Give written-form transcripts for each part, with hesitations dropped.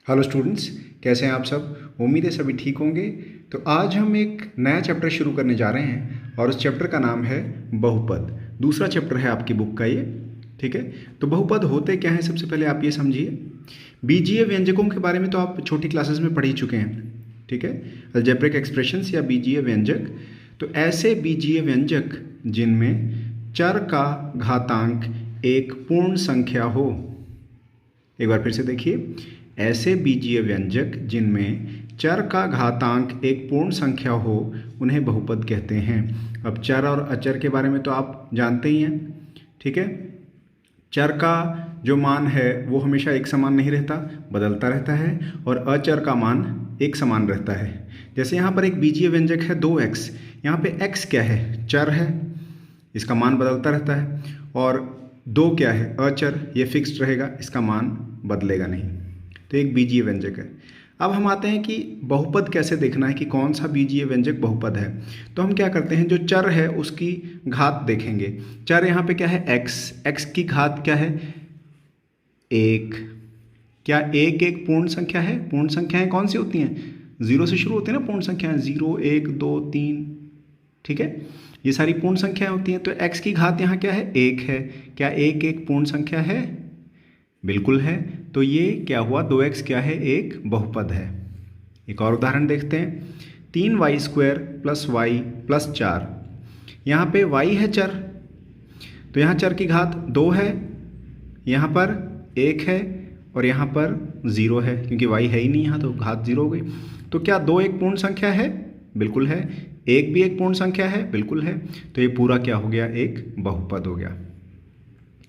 Hello students, कैसे हैं आप सब। उम्मीद है सभी ठीक होंगे। तो आज हम एक नया चैप्टर शुरू करने जा रहे हैं और उस चैप्टर का नाम है बहुपद। दूसरा चैप्टर है आपकी बुक का ये, ठीक है। तो बहुपद होते क्या हैं, सबसे पहले आप ये समझिए। बीजीय व्यंजकों के बारे में तो आप छोटी क्लासेस में पढ़ ही चुके हैं, ठीक है। अलजेब्रिक एक्सप्रेशंस या बीजीय व्यंजक, तो ऐसे बीजीय व्यंजक जिनमें चर का घातांक एक पूर्ण संख्या हो। एक बार फिर से देखिए, ऐसे बीजीय व्यंजक जिनमें चर का घातांक एक पूर्ण संख्या हो उन्हें बहुपद कहते हैं। अब चर और अचर के बारे में तो आप जानते ही हैं, ठीक है। चर का जो मान है वो हमेशा एक समान नहीं रहता, बदलता रहता है, और अचर का मान एक समान रहता है। जैसे यहाँ पर एक बीजीय व्यंजक है 2x, यहाँ पे x क्या है, चर है, इसका मान बदलता रहता है, और 2 क्या है, अचर, ये फिक्स्ड रहेगा, इसका मान बदलेगा नहीं। तो एक बीजीय व्यंजक है। अब हम आते हैं कि बहुपद कैसे देखना है कि कौन सा बीजीय व्यंजक बहुपद है। तो हम क्या करते हैं, जो चर है उसकी घात देखेंगे। चर यहाँ पे क्या है, x की घात क्या है, 1। क्या 1 एक पूर्ण संख्या है? पूर्ण संख्याएं कौन सी होती हैं, 0 से शुरू होती है ना पूर्ण संख्याएं, 0 1 2 3, ठीक है, ये सारी पूर्ण संख्याएं होती हैं। तो x की घात यहाँ क्या है, 1 है। क्या 1 एक पूर्ण संख्या है? बिल्कुल है। तो ये क्या हुआ, 2x क्या है, एक बहुपद है। एक और उदाहरण देखते हैं, 3y² + y + 4। यहाँ पे y है चर, तो यहाँ चर की घात 2 है, यहाँ पर 1 है, और यहाँ पर 0 है, क्योंकि y है ही नहीं यहाँ, तो घात 0 हो गई। तो क्या 2 एक पूर्ण संख्या है? बिल्कुल है। 1 भी एक पूर्ण संख्या है? बिल्कुल है। तो ये पूरा क्या हो गया, एक बहुपद हो गया,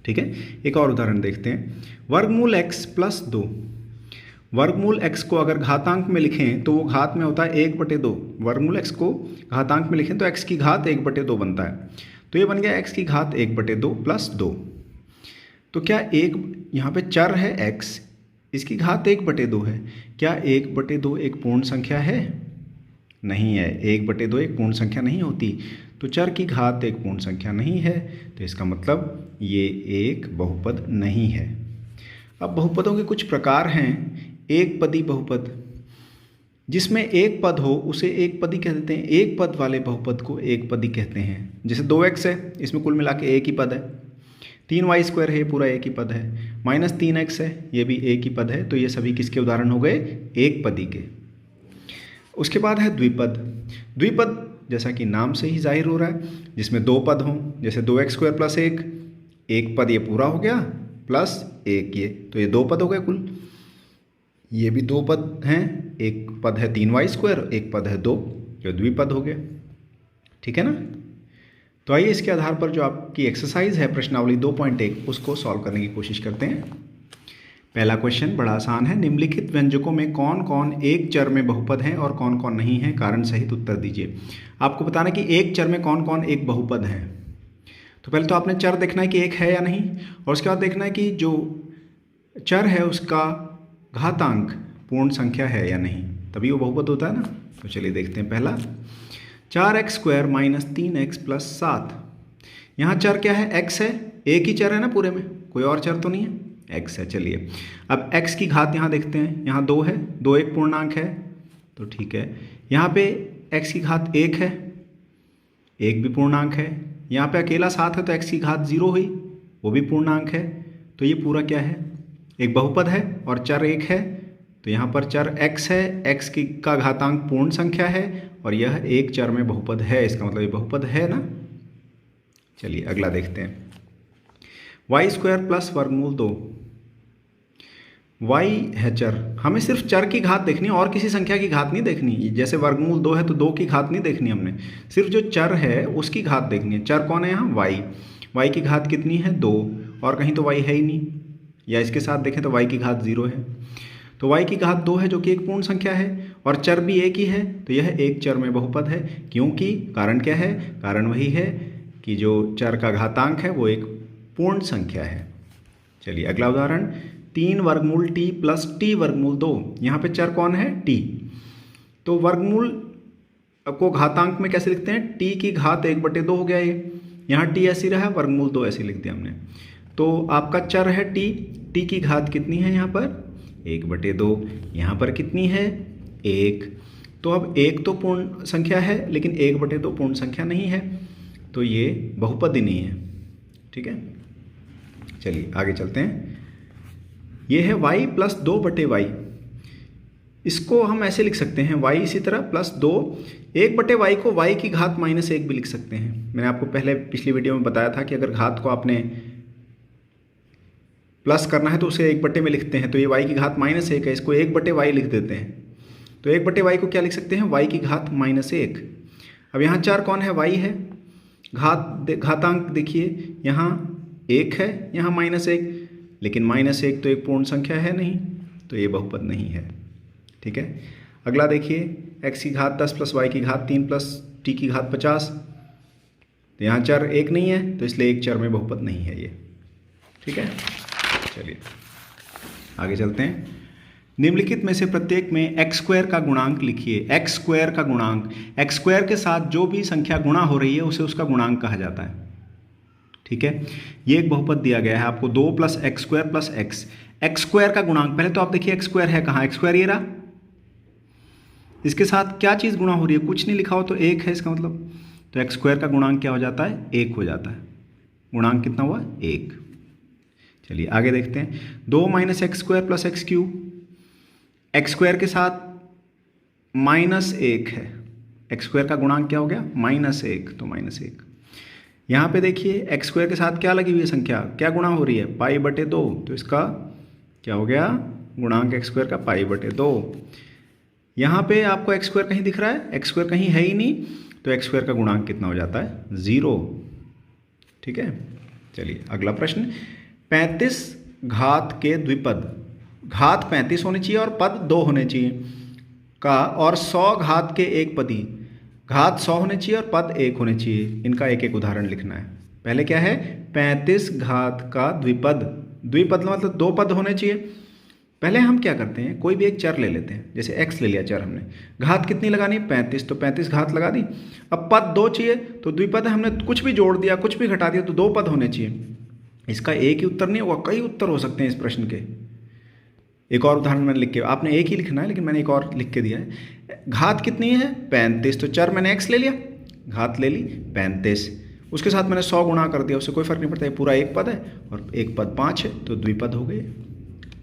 ठीक है। एक और उदाहरण देखते हैं, वर्गमूल x + 2। वर्गमूल x को अगर घातांक में लिखें तो वो घात में होता है 1/2। वर्गमूल x को घातांक में लिखें तो x की घात 1/2 बनता है। तो ये बन गया x की घात 1/2 + 2। तो क्या एक यहाँ पे चर है x, इसकी घात 1/2 है। क्या 1/2 एक पूर्ण संख्या है? नहीं है, 1/2 एक पूर्ण संख्या नहीं होती। तो चर की घात एक पूर्ण संख्या नहीं है, तो इसका मतलब ये एक बहुपद नहीं है। अब बहुपदों के कुछ प्रकार हैं। एक पदी बहुपद, जिसमें एक पद हो उसे एक पदी कह देते हैं। एक पद वाले बहुपद को एक पदी कहते हैं। जैसे 2x है, इसमें कुल मिला के एक ही पद है। 3y² है, ये पूरा एक ही पद है। -3x है, ये भी एक ही पद है। तो ये सभी किसके उदाहरण हो गए, एक पदी के। उसके बाद है द्विपद। द्विपद जैसा कि नाम से ही जाहिर हो रहा है, जिसमें 2 पद हों। जैसे 2x² + 1, एक पद ये पूरा हो गया, प्लस 1 ये, तो ये 2 पद हो गए कुल। ये भी 2 पद हैं, एक पद है 3y², एक पद है 2, जो द्विपद हो गए, ठीक है ना। तो आइए इसके आधार पर जो आपकी एक्सरसाइज है प्रश्नावली 2.1 उसको सॉल्व करने की कोशिश करते हैं। पहला क्वेश्चन बड़ा आसान है, निम्नलिखित व्यंजकों में कौन कौन एक चर में बहुपद हैं और कौन कौन नहीं है, कारण सहित उत्तर दीजिए। आपको बताना कि एक चर में कौन कौन एक बहुपद है। तो पहले तो आपने चर देखना है कि एक है या नहीं, और उसके बाद देखना है कि जो चर है उसका घातांक पूर्ण संख्या है या नहीं, तभी वो बहुपद होता है ना। तो चलिए देखते हैं। पहला, 4x² - 3x + 7। यहाँ चर क्या है, x है, एक ही चर है ना पूरे में, कोई और चर तो नहीं है, x है। चलिए अब x की घात यहाँ देखते हैं, यहाँ 2 है, 2 एक पूर्णांक है, तो ठीक है। यहाँ पे x की घात 1 है, 1 भी पूर्णांक है। यहाँ पे अकेला 7 है, तो x की घात 0 हुई, वो भी पूर्णांक है। तो ये पूरा क्या है, एक बहुपद है, और चर 1 है। तो यहाँ पर चर x है, x का घातांक पूर्ण संख्या है, और यह एक चर में बहुपद है, इसका मतलब ये बहुपद है ना। चलिए अगला देखते हैं, y² + वर्गमूल 2। y है चर, हमें सिर्फ चर की घात देखनी है और किसी संख्या की घात नहीं देखनी। जैसे वर्गमूल 2 है तो 2 की घात नहीं देखनी हमने, सिर्फ जो चर है उसकी घात देखनी है। चर कौन है यहाँ, y की घात कितनी है, 2, और कहीं तो y है ही नहीं, या इसके साथ देखें तो y की घात 0 है। तो y की घात 2 है जो कि एक पूर्ण संख्या है, और चर भी एक ही है, तो यह एक चर में बहुपद है। क्योंकि कारण क्या है, कारण वही है कि जो चर का घातांक है वो एक पूर्ण संख्या है। चलिए अगला उदाहरण, 3 वर्गमूल t + t वर्गमूल 2। यहाँ पे चर कौन है, t। तो वर्गमूल को घातांक में कैसे लिखते हैं, t की घात 1/2 हो गया ये, यहाँ t ऐसी रहा, वर्गमूल 2 ऐसे लिख दिया हमने। तो आपका चर है t की घात कितनी है यहाँ पर, 1/2। यहाँ पर कितनी है? 1। तो अब 1 तो पूर्ण संख्या है लेकिन 1/2 पूर्ण संख्या नहीं है, तो ये बहुपद ही नहीं है। ठीक है, चलिए आगे चलते हैं। ये है y + 2/y। इसको हम ऐसे लिख सकते हैं y इसी तरह +2, 1/y को y की घात -1 भी लिख सकते हैं। मैंने आपको पहले पिछली वीडियो में बताया था कि अगर घात को आपने प्लस करना है तो उसे 1/, में लिखते हैं। तो ये y की घात -1 है, इसको 1/y लिख देते हैं। तो 1/y को क्या लिख सकते हैं? y की घात -1। अब यहाँ चर कौन है? y है। घातांक देखिए, यहाँ 1 है, यहाँ -1, लेकिन -1 तो एक पूर्ण संख्या है नहीं, तो ये बहुपद नहीं है। ठीक है, अगला देखिए, x की घात 10 + y की घात 3 + t की घात 50। तो यहाँ चर 1 नहीं है, तो इसलिए एक चर में बहुपद नहीं है ये। ठीक है, चलिए आगे चलते हैं। निम्नलिखित में से प्रत्येक में x² का गुणांक लिखिए। x² का गुणांक, x² के साथ जो भी संख्या गुणा हो रही है उसे उसका गुणांक कहा जाता है। ठीक है, ये एक बहुपद दिया गया है आपको, 2 + x² + x। x² का गुणांक, पहले तो आप देखिए x² है कहाँ? x² ये रहा। इसके साथ क्या चीज़ गुणा हो रही है? कुछ नहीं लिखा हो तो 1 है इसका मतलब। तो x² का गुणांक क्या हो जाता है? 1 हो जाता है। गुणांक कितना हुआ? 1। चलिए आगे देखते हैं। 2 - x² + x³। x² के साथ -1 है, x² का गुणांक क्या हो गया? -1, तो -1। यहाँ पे देखिए x² के साथ क्या लगी हुई है संख्या, क्या गुणा हो रही है? π/2, तो इसका क्या हो गया? गुणांक x² का π/2। यहाँ पे आपको x² कहीं दिख रहा है? x² कहीं है ही नहीं, तो x² का गुणांक कितना हो जाता है? 0। ठीक है, चलिए अगला प्रश्न। 35 घात के द्विपद, घात 35 होनी चाहिए और पद 2 होने चाहिए का, और 100 घात के एक पदी, घात 100 होने चाहिए और पद 1 होने चाहिए। इनका एक एक उदाहरण लिखना है। पहले क्या है? 35 घात का द्विपद। द्विपद मतलब 2 पद होने चाहिए। पहले हम क्या करते हैं, कोई भी एक चर ले लेते हैं, जैसे x ले लिया चर हमने, घात कितनी लगानी? 35, तो 35 घात लगा दी। अब पद 2 चाहिए, तो द्विपद हमने कुछ भी जोड़ दिया, कुछ भी घटा दिया, तो 2 पद होने चाहिए। इसका एक ही उत्तर नहीं होगा, कई उत्तर हो सकते हैं इस प्रश्न के। एक और उदाहरण मैंने लिख के, आपने एक ही लिखना है लेकिन मैंने एक और लिख के दिया है। घात कितनी है? 35, तो चर मैंने x ले लिया, घात ले ली 35, उसके साथ मैंने 100 गुणा कर दिया, उससे कोई फर्क नहीं पड़ता, पूरा एक पद है और एक पद 5 है, तो द्विपद हो गए।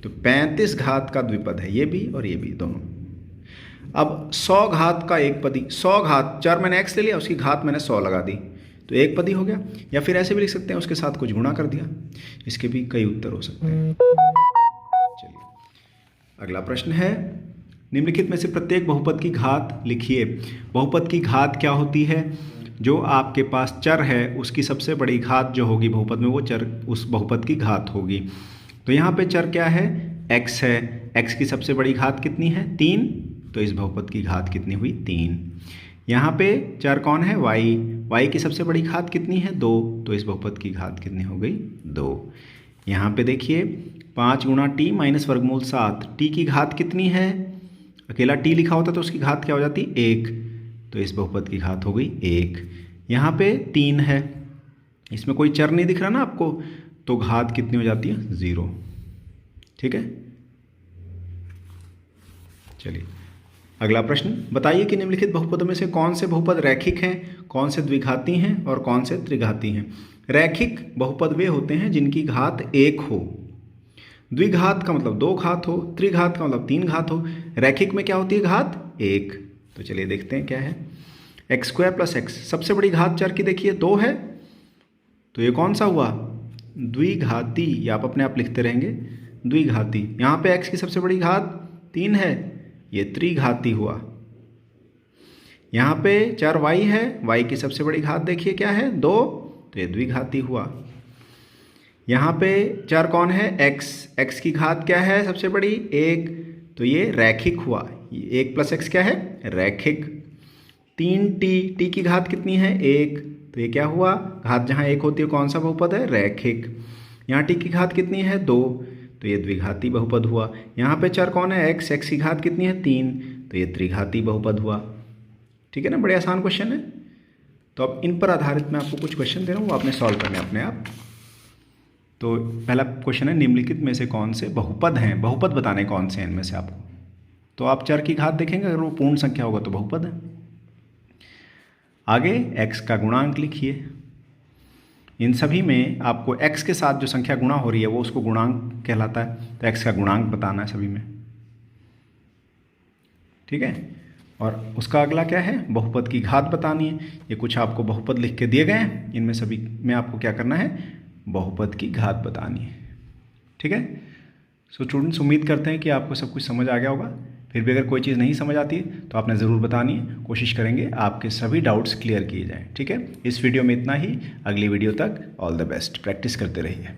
तो 35 घात का द्विपद है, ये भी और ये भी दोनों। अब 100 घात का एक पदी, 100 घात, चर मैंने x ले लिया, उसकी घात मैंने 100 लगा दी, तो एक पदी हो गया। या फिर ऐसे भी लिख सकते हैं, उसके साथ कुछ गुणा कर दिया। इसके भी कई उत्तर हो सकते हैं। चलिए अगला प्रश्न है, निम्नलिखित में से प्रत्येक बहुपद की घात लिखिए। बहुपद की घात क्या होती है? जो आपके पास चर है उसकी सबसे बड़ी घात जो होगी बहुपद में, वो चर उस बहुपद की घात होगी। तो यहाँ पे चर क्या है? x है, x की सबसे बड़ी घात कितनी है? 3, तो इस बहुपद की घात कितनी हुई? 3। यहाँ पे चर कौन है? y की सबसे बड़ी घात कितनी है? 2, तो इस बहुपद की घात कितनी हो गई? 2। यहाँ पे देखिए 5 × t - वर्गमूल 7, t की घात कितनी है? अकेला t लिखा होता तो उसकी घात क्या हो जाती? 1, तो इस बहुपद की घात हो गई 1। यहाँ पे 3 है, इसमें कोई चर नहीं दिख रहा ना आपको, तो घात कितनी हो जाती है? 0। ठीक है, चलिए अगला प्रश्न। बताइए कि निम्नलिखित बहुपदों में से कौन से बहुपद रैखिक हैं, कौन से द्विघाती हैं और कौन से त्रिघाती हैं। रैखिक बहुपद वे होते हैं जिनकी घात 1 हो। द्विघात का मतलब 2 घात हो, त्रिघात का मतलब 3 घात हो। रैखिक में क्या होती है? घात 1। तो चलिए देखते हैं क्या है। x² + x, सबसे बड़ी घात चर की देखिए 2 है, तो ये कौन सा हुआ? द्विघाती, या आप अपने आप लिखते रहेंगे द्विघाती। यहाँ पे x की सबसे बड़ी घात 3 है, ये त्रिघाती हुआ। यहाँ पे चर y है, y की सबसे बड़ी घात देखिए क्या है? 2, तो ये द्विघाती हुआ। यहाँ पे चर कौन है? x, x की घात क्या है सबसे बड़ी? 1, तो ये रैखिक हुआ। 1 + x क्या है? रैखिक। 3t, t की घात कितनी है? 1, तो ये क्या हुआ? घात जहाँ 1 होती है कौन सा बहुपद है? रैखिक। यहाँ t की घात कितनी है? 2, तो ये द्विघाती बहुपद हुआ। यहाँ पे चर कौन है? x, x की घात कितनी है? 3, तो ये त्रिघाती बहुपद हुआ। ठीक है ना, बड़े आसान क्वेश्चन है। तो अब इन पर आधारित मैं आपको कुछ क्वेश्चन दे रहा हूँ, वो आपने सॉल्व करने अपने आप। तो पहला क्वेश्चन है निम्नलिखित में से कौन से बहुपद हैं, बहुपद बताने कौन से हैं इनमें से आपको। तो आप चर की घात देखेंगे, अगर वो पूर्ण संख्या होगा तो बहुपद है। आगे x का गुणांक लिखिए। इन सभी में आपको x के साथ जो संख्या गुणा हो रही है वो उसको गुणांक कहलाता है, तो x का गुणांक बताना है सभी में, ठीक है। और उसका अगला क्या है, बहुपद की घात बतानी है। ये कुछ आपको बहुपद लिख के दिए गए हैं, इनमें सभी में आपको क्या करना है, बहुपद की घात बतानी है, ठीक है। सो स्टूडेंट्स, उम्मीद करते हैं कि आपको सब कुछ समझ आ गया होगा। फिर भी अगर कोई चीज़ नहीं समझ आती है तो आपने ज़रूर बतानी है, कोशिश करेंगे आपके सभी डाउट्स क्लियर किए जाएँ, ठीक है। इस वीडियो में इतना ही, अगली वीडियो तक ऑल द बेस्ट, प्रैक्टिस करते रहिए।